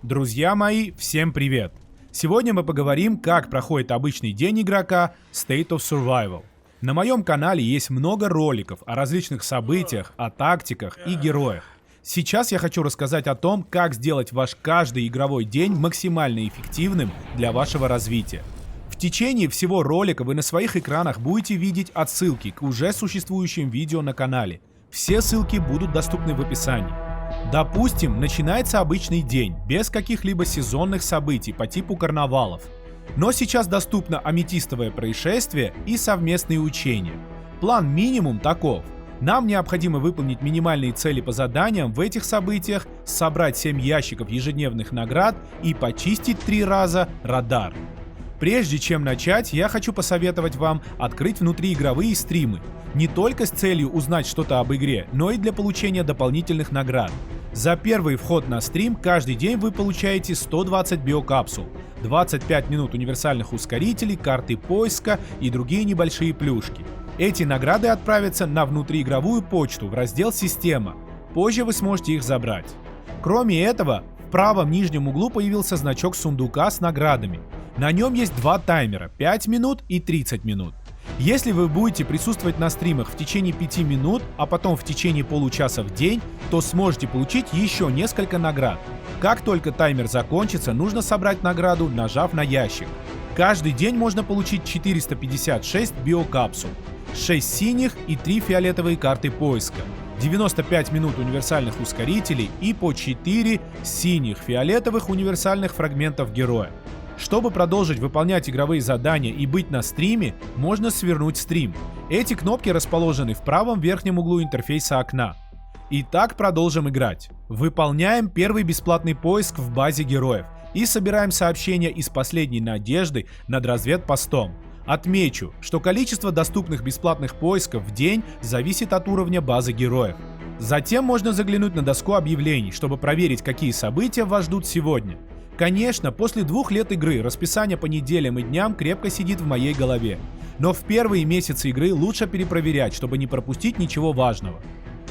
Друзья мои, всем привет! Сегодня мы поговорим, как проходит обычный день игрока State of Survival. На моем канале есть много роликов о различных событиях, о тактиках и героях. Сейчас я хочу рассказать о том, как сделать ваш каждый игровой день максимально эффективным для вашего развития. В течение всего ролика вы на своих экранах будете видеть отсылки к уже существующим видео на канале. Все ссылки будут доступны в описании. Допустим, начинается обычный день, без каких-либо сезонных событий по типу карнавалов. Но сейчас доступно аметистовое происшествие и совместные учения. План минимум таков. Нам необходимо выполнить минимальные цели по заданиям в этих событиях, собрать 7 ящиков ежедневных наград и почистить 3 раза радар. Прежде чем начать, я хочу посоветовать вам открыть внутриигровые стримы. Не только с целью узнать что-то об игре, но и для получения дополнительных наград. За первый вход на стрим каждый день вы получаете 120 биокапсул, 25 минут универсальных ускорителей, карты поиска и другие небольшие плюшки. Эти награды отправятся на внутриигровую почту в раздел «Система». Позже вы сможете их забрать. Кроме этого, в правом нижнем углу появился значок сундука с наградами. На нем есть 2 таймера – 5 минут и 30 минут. Если вы будете присутствовать на стримах в течение 5 минут, а потом в течение получаса в день, то сможете получить еще несколько наград. Как только таймер закончится, нужно собрать награду, нажав на ящик. Каждый день можно получить 456 биокапсул, 6 синих и 3 фиолетовые карты поиска, 95 минут универсальных ускорителей и по 4 синих фиолетовых универсальных фрагментов героя. Чтобы продолжить выполнять игровые задания и быть на стриме, можно свернуть стрим. Эти кнопки расположены в правом верхнем углу интерфейса окна. Итак, продолжим играть. Выполняем первый бесплатный поиск в базе героев и собираем сообщения из последней надежды над разведпостом. Отмечу, что количество доступных бесплатных поисков в день зависит от уровня базы героев. Затем можно заглянуть на доску объявлений, чтобы проверить, какие события вас ждут сегодня. Конечно, после 2 лет игры расписание по неделям и дням крепко сидит в моей голове. Но в первые месяцы игры лучше перепроверять, чтобы не пропустить ничего важного.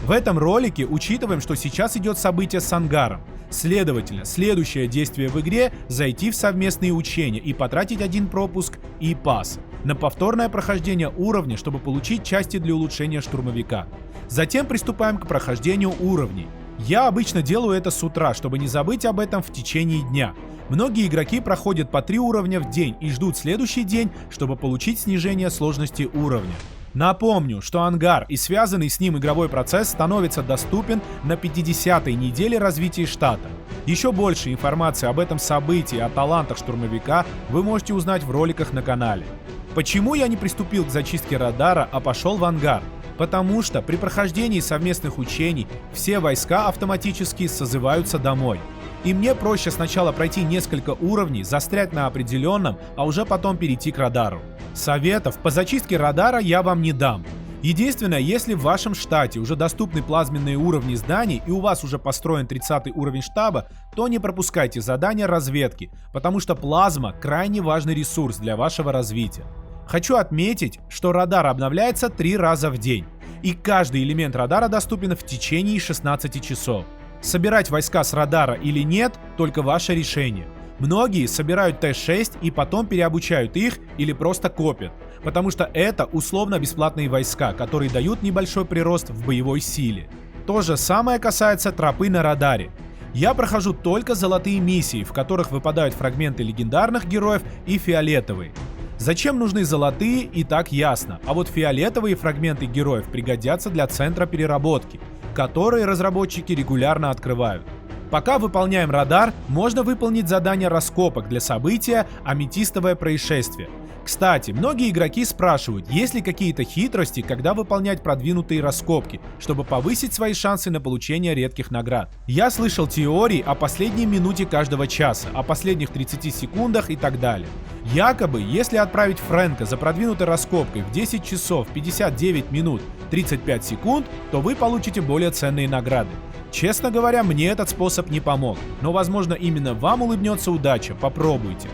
В этом ролике учитываем, что сейчас идет событие с ангаром. Следовательно, следующее действие в игре – зайти в совместные учения и потратить 1 пропуск и пас на повторное прохождение уровня, чтобы получить части для улучшения штурмовика. Затем приступаем к прохождению уровней. Я обычно делаю это с утра, чтобы не забыть об этом в течение дня. Многие игроки проходят по 3 уровня в день и ждут следующий день, чтобы получить снижение сложности уровня. Напомню, что ангар и связанный с ним игровой процесс становится доступен на 50-й неделе развития штата. Еще больше информации об этом событии и о талантах штурмовика вы можете узнать в роликах на канале. Почему я не приступил к зачистке радара, а пошел в ангар? Потому что при прохождении совместных учений все войска автоматически созываются домой. И мне проще сначала пройти несколько уровней, застрять на определенном, а уже потом перейти к радару. Советов по зачистке радара я вам не дам. Единственное, если в вашем штате уже доступны плазменные уровни зданий и у вас уже построен 30 уровень штаба, то не пропускайте задания разведки, потому что плазма крайне важный ресурс для вашего развития. Хочу отметить, что радар обновляется 3 раза в день, и каждый элемент радара доступен в течение 16 часов. Собирать войска с радара или нет – только ваше решение. Многие собирают Т-6 и потом переобучают их или просто копят, потому что это условно-бесплатные войска, которые дают небольшой прирост в боевой силе. То же самое касается тропы на радаре. Я прохожу только золотые миссии, в которых выпадают фрагменты легендарных героев и фиолетовые. Зачем нужны золотые, и так ясно, а вот фиолетовые фрагменты героев пригодятся для центра переработки, которые разработчики регулярно открывают. Пока выполняем радар, можно выполнить задание раскопок для события «Аметистовое происшествие». Кстати, многие игроки спрашивают, есть ли какие-то хитрости, когда выполнять продвинутые раскопки, чтобы повысить свои шансы на получение редких наград. Я слышал теории о последней минуте каждого часа, о последних 30 секундах и так далее. Якобы, если отправить Фрэнка за продвинутой раскопкой в 10 часов 59 минут 35 секунд, то вы получите более ценные награды. Честно говоря, мне этот способ не помог, но возможно именно вам улыбнется удача, попробуйте.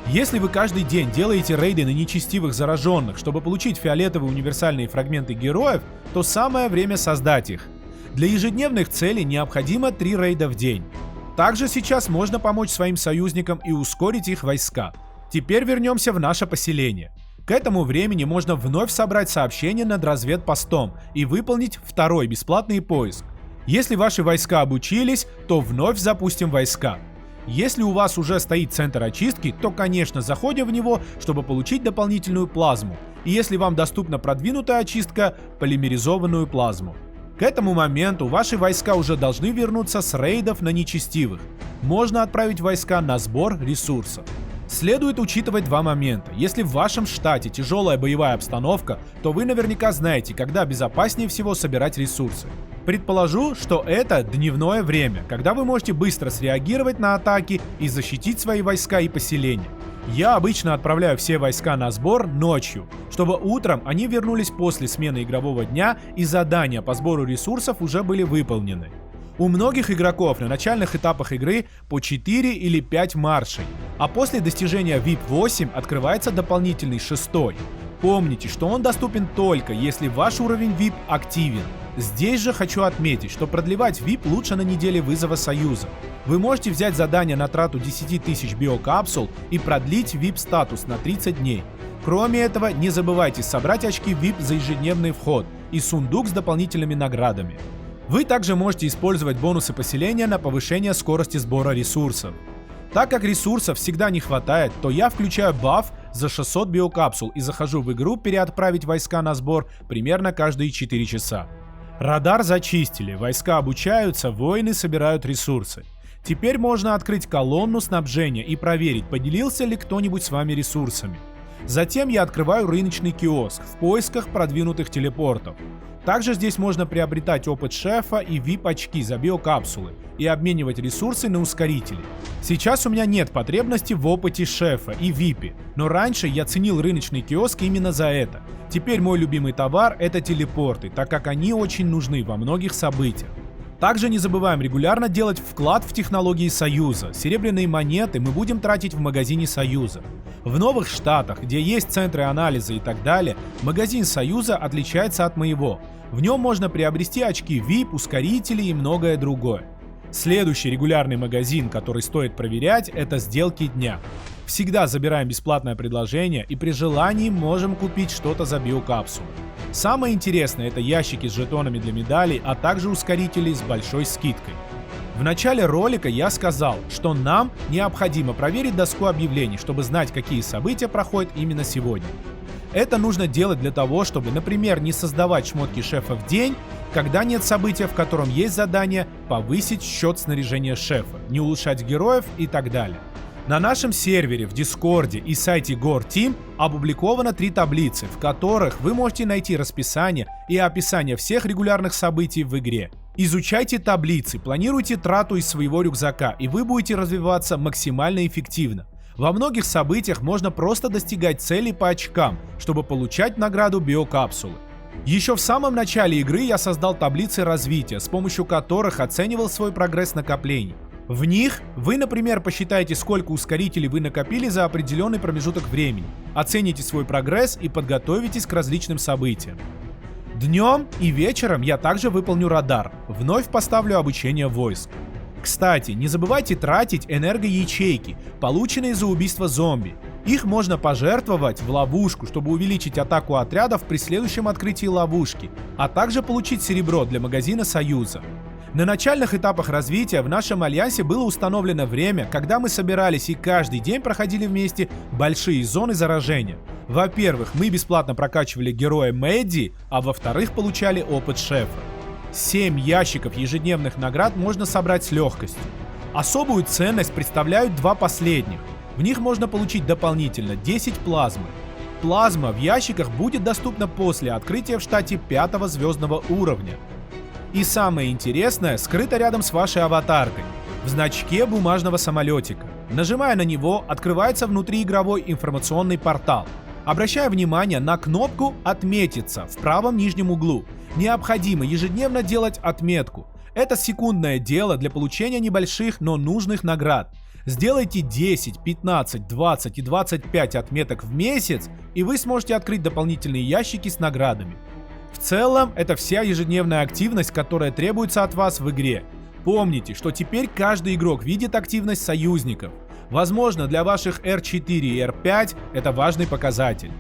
Если вы каждый день делаете рейды на нечестивых зараженных, чтобы получить фиолетовые универсальные фрагменты героев, то самое время создать их. Для ежедневных целей необходимо 3 рейда в день. Также сейчас можно помочь своим союзникам и ускорить их войска. Теперь вернемся в наше поселение. К этому времени можно вновь собрать сообщение над разведпостом и выполнить второй бесплатный поиск. Если ваши войска обучились, то вновь запустим войска. Если у вас уже стоит центр очистки, то, конечно, заходим в него, чтобы получить дополнительную плазму. И если вам доступна продвинутая очистка, полимеризованную плазму. К этому моменту ваши войска уже должны вернуться с рейдов на нечестивых. Можно отправить войска на сбор ресурсов. Следует учитывать два момента. Если в вашем штате тяжелая боевая обстановка, то вы наверняка знаете, когда безопаснее всего собирать ресурсы. Предположу, что это дневное время, когда вы можете быстро среагировать на атаки и защитить свои войска и поселения. Я обычно отправляю все войска на сбор ночью, чтобы утром они вернулись после смены игрового дня и задания по сбору ресурсов уже были выполнены. У многих игроков на начальных этапах игры по 4 или 5 маршей, а после достижения VIP 8 открывается дополнительный 6. Помните, что он доступен только если ваш уровень VIP активен. Здесь же хочу отметить, что продлевать VIP лучше на неделе вызова Союза. Вы можете взять задание на трату 10 тысяч биокапсул и продлить VIP статус на 30 дней. Кроме этого, не забывайте собрать очки VIP за ежедневный вход и сундук с дополнительными наградами. Вы также можете использовать бонусы поселения на повышение скорости сбора ресурсов. Так как ресурсов всегда не хватает, то я включаю баф за 600 биокапсул и захожу в игру переотправить войска на сбор примерно каждые 4 часа. Радар зачистили, войска обучаются, воины собирают ресурсы. Теперь можно открыть колонну снабжения и проверить, поделился ли кто-нибудь с вами ресурсами. Затем я открываю рыночный киоск в поисках продвинутых телепортов. Также здесь можно приобретать опыт шефа и VIP-очки за биокапсулы и обменивать ресурсы на ускорители. Сейчас у меня нет потребности в опыте шефа и VIP, но раньше я ценил рыночный киоск именно за это. Теперь мой любимый товар — это телепорты, так как они очень нужны во многих событиях. Также не забываем регулярно делать вклад в технологии Союза. Серебряные монеты мы будем тратить в магазине Союза. В новых штатах, где есть центры анализа и так далее, магазин Союза отличается от моего. В нем можно приобрести очки VIP, ускорители и многое другое. Следующий регулярный магазин, который стоит проверять, это сделки дня. Всегда забираем бесплатное предложение и при желании можем купить что-то за биокапсулу. Самое интересное — это ящики с жетонами для медалей, а также ускорители с большой скидкой. В начале ролика я сказал, что нам необходимо проверить доску объявлений, чтобы знать, какие события проходят именно сегодня. Это нужно делать для того, чтобы, например, не создавать шмотки шефа в день, когда нет события, в котором есть задание повысить счет снаряжения шефа, не улучшать героев и так далее. На нашем сервере, в Дискорде и сайте Gore Team опубликовано 3 таблицы, в которых вы можете найти расписание и описание всех регулярных событий в игре. Изучайте таблицы, планируйте трату из своего рюкзака, и вы будете развиваться максимально эффективно. Во многих событиях можно просто достигать целей по очкам, чтобы получать награду биокапсулы. Еще в самом начале игры я создал таблицы развития, с помощью которых оценивал свой прогресс накоплений. В них вы, например, посчитаете, сколько ускорителей вы накопили за определенный промежуток времени, оцените свой прогресс и подготовитесь к различным событиям. Днем и вечером я также выполню радар, вновь поставлю обучение войск. Кстати, не забывайте тратить энергоячейки, полученные за убийство зомби. Их можно пожертвовать в ловушку, чтобы увеличить атаку отрядов при следующем открытии ловушки, а также получить серебро для магазина Союза. На начальных этапах развития в нашем альянсе было установлено время, когда мы собирались и каждый день проходили вместе большие зоны заражения. Во-первых, мы бесплатно прокачивали героя Мэдди, а во-вторых, получали опыт шефа. 7 ящиков ежедневных наград можно собрать с легкостью. Особую ценность представляют 2 последних. В них можно получить дополнительно 10 плазмы. Плазма в ящиках будет доступна после открытия в штате 5-го звездного уровня. И самое интересное скрыто рядом с вашей аватаркой, в значке бумажного самолетика. Нажимая на него, открывается внутриигровой информационный портал. Обращая внимание на кнопку «Отметиться» в правом нижнем углу. Необходимо ежедневно делать отметку. Это секундное дело для получения небольших, но нужных наград. Сделайте 10, 15, 20 и 25 отметок в месяц, и вы сможете открыть дополнительные ящики с наградами. В целом, это вся ежедневная активность, которая требуется от вас в игре. Помните, что теперь каждый игрок видит активность союзников. Возможно, для ваших R4 и R5 это важный показатель.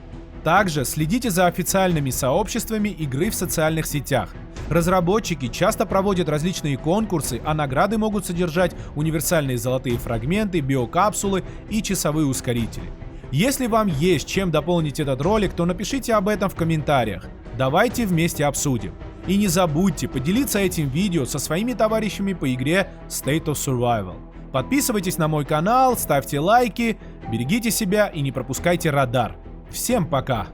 Также следите за официальными сообществами игры в социальных сетях. Разработчики часто проводят различные конкурсы, а награды могут содержать универсальные золотые фрагменты, биокапсулы и часовые ускорители. Если вам есть чем дополнить этот ролик, то напишите об этом в комментариях. Давайте вместе обсудим. И не забудьте поделиться этим видео со своими товарищами по игре State of Survival. Подписывайтесь на мой канал, ставьте лайки, берегите себя и не пропускайте радар. Всем пока!